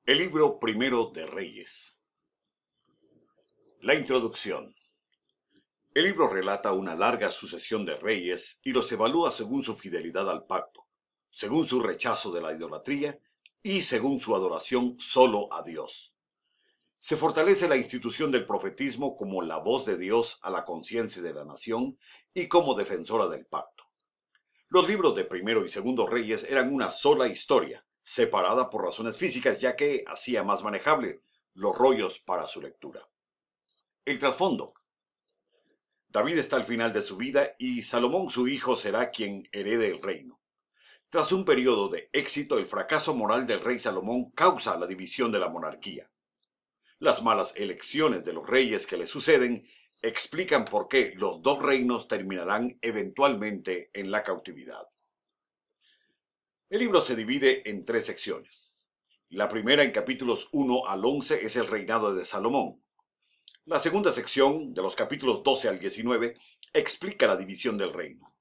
El libro primero de Reyes. La introducción. El libro relata una larga sucesión de reyes y los evalúa según su fidelidad al pacto, según su rechazo de la idolatría y según su adoración solo a Dios. Se fortalece la institución del profetismo como la voz de Dios a la conciencia de la nación y como defensora del pacto. Los libros de primero y segundo Reyes eran una sola historia, separada por razones físicas, ya que hacía más manejable los rollos para su lectura. El trasfondo. David está al final de su vida y Salomón, su hijo, será quien herede el reino. Tras un periodo de éxito, el fracaso moral del rey Salomón causa la división de la monarquía. Las malas elecciones de los reyes que le suceden explican por qué los dos reinos terminarán eventualmente en la cautividad. El libro se divide en tres secciones. La primera, en capítulos 1 al 11, es el reinado de Salomón. La segunda sección, de los capítulos 12 al 19, explica la división del reino.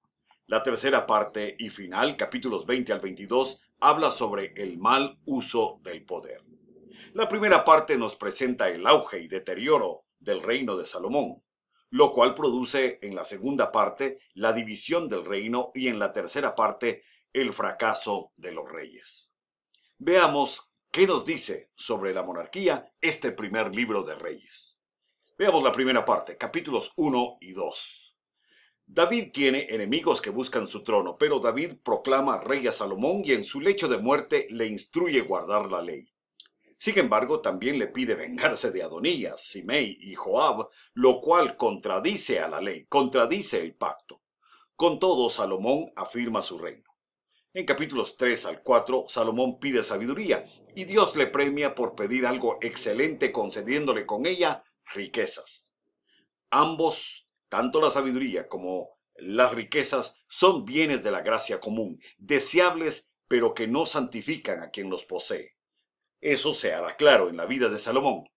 La tercera parte y final, capítulos 20 al 22, habla sobre el mal uso del poder. La primera parte nos presenta el auge y deterioro del reino de Salomón, lo cual produce en la segunda parte la división del reino y en la tercera parte el fracaso de los reyes. Veamos qué nos dice sobre la monarquía este primer libro de Reyes. Veamos la primera parte, capítulos 1 y 2. David tiene enemigos que buscan su trono, pero David proclama rey a Salomón y en su lecho de muerte le instruye guardar la ley. Sin embargo, también le pide vengarse de Adonías, Simei y Joab, lo cual contradice a la ley, contradice el pacto. Con todo, Salomón afirma su reino. En capítulos 3 al 4, Salomón pide sabiduría y Dios le premia por pedir algo excelente, concediéndole con ella riquezas. Ambos, tanto la sabiduría como las riquezas, son bienes de la gracia común, deseables, pero que no santifican a quien los posee. Eso se hará claro en la vida de Salomón.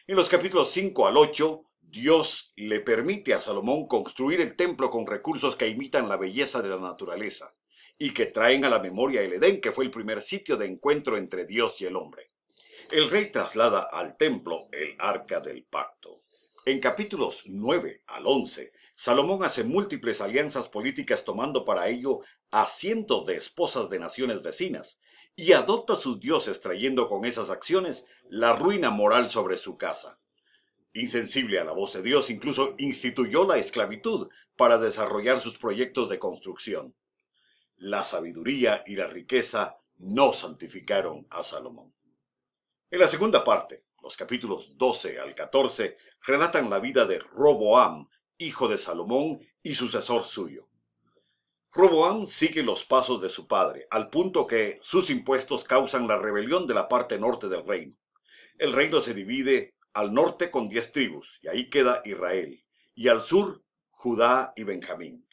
En los capítulos 5 al 8, Dios le permite a Salomón construir el templo con recursos que imitan la belleza de la naturaleza y que traen a la memoria el Edén, que fue el primer sitio de encuentro entre Dios y el hombre. El rey traslada al templo el arca del pacto. En capítulos 9 al 11, Salomón hace múltiples alianzas políticas tomando para ello a cientos de esposas de naciones vecinas y adopta a sus dioses trayendo con esas acciones la ruina moral sobre su casa. Insensible a la voz de Dios, incluso instituyó la esclavitud para desarrollar sus proyectos de construcción. La sabiduría y la riqueza no santificaron a Salomón. En la segunda parte, los capítulos 12 al 14, relatan la vida de Roboam, hijo de Salomón y sucesor suyo. Roboam sigue los pasos de su padre, al punto que sus impuestos causan la rebelión de la parte norte del reino. El reino se divide al norte con 10 tribus, y ahí queda Israel, y al sur, Judá y Benjamín.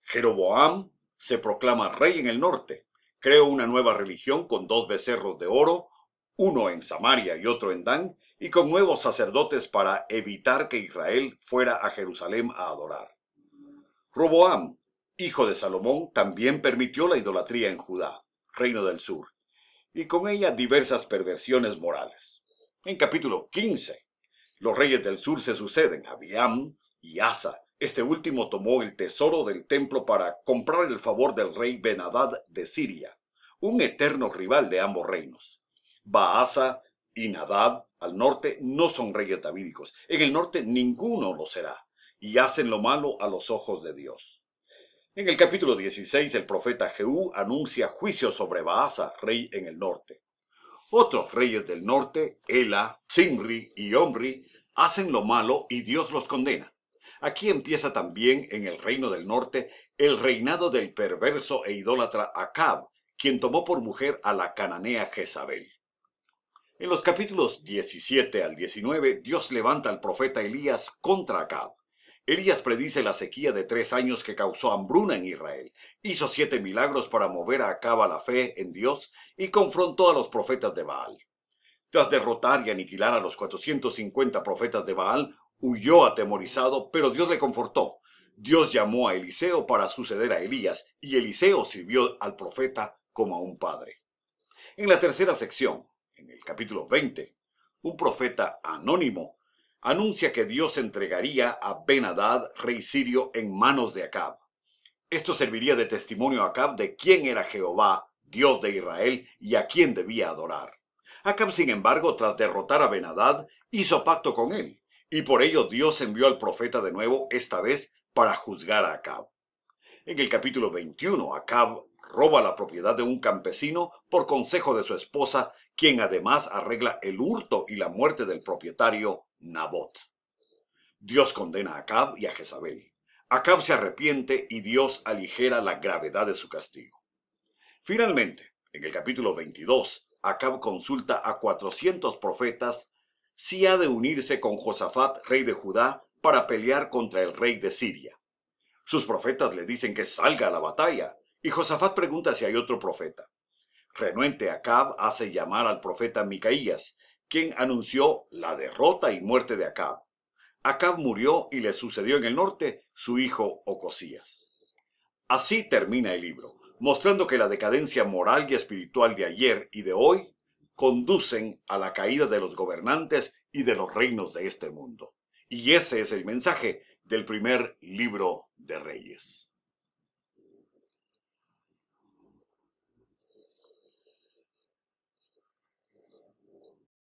Jeroboam se proclama rey en el norte, creó una nueva religión con 2 becerros de oro, uno en Samaria y otro en Dan, y con nuevos sacerdotes para evitar que Israel fuera a Jerusalén a adorar. Roboam, hijo de Salomón, también permitió la idolatría en Judá, reino del sur, y con ella diversas perversiones morales. En capítulo 15, los reyes del sur se suceden, Abiam y Asa. Este último tomó el tesoro del templo para comprar el favor del rey Ben-Hadad de Siria, un eterno rival de ambos reinos. Baasa y Nadab al norte no son reyes davídicos. En el norte ninguno lo será, y hacen lo malo a los ojos de Dios. En el capítulo 16, el profeta Jehú anuncia juicio sobre Baasa, rey en el norte. Otros reyes del norte, Ela, Zimri y Omri, hacen lo malo y Dios los condena. Aquí empieza también en el reino del norte el reinado del perverso e idólatra Acab, quien tomó por mujer a la cananea Jezabel. En los capítulos 17 al 19, Dios levanta al profeta Elías contra Acab. Elías predice la sequía de 3 años que causó hambruna en Israel, hizo 7 milagros para mover a Acab a la fe en Dios y confrontó a los profetas de Baal. Tras derrotar y aniquilar a los 450 profetas de Baal, huyó atemorizado, pero Dios le confortó. Dios llamó a Eliseo para suceder a Elías, y Eliseo sirvió al profeta como a un padre. En la tercera sección, en el capítulo 20, un profeta anónimo anuncia que Dios entregaría a Ben-Hadad, rey sirio, en manos de Acab. Esto serviría de testimonio a Acab de quién era Jehová, Dios de Israel, y a quién debía adorar. Acab, sin embargo, tras derrotar a Ben-Hadad, hizo pacto con él, y por ello Dios envió al profeta de nuevo, esta vez para juzgar a Acab. En el capítulo 21, Acab roba la propiedad de un campesino por consejo de su esposa, quien además arregla el hurto y la muerte del propietario Nabot. Dios condena a Acab y a Jezabel. Acab se arrepiente y Dios aligera la gravedad de su castigo. Finalmente, en el capítulo 22, Acab consulta a 400 profetas si ha de unirse con Josafat, rey de Judá, para pelear contra el rey de Siria. Sus profetas le dicen que salga a la batalla, y Josafat pregunta si hay otro profeta. Renuente, Acab hace llamar al profeta Micaías, quien anunció la derrota y muerte de Acab. Acab murió y le sucedió en el norte su hijo Ocosías. Así termina el libro, mostrando que la decadencia moral y espiritual de ayer y de hoy conducen a la caída de los gobernantes y de los reinos de este mundo. Y ese es el mensaje del primer libro de Reyes.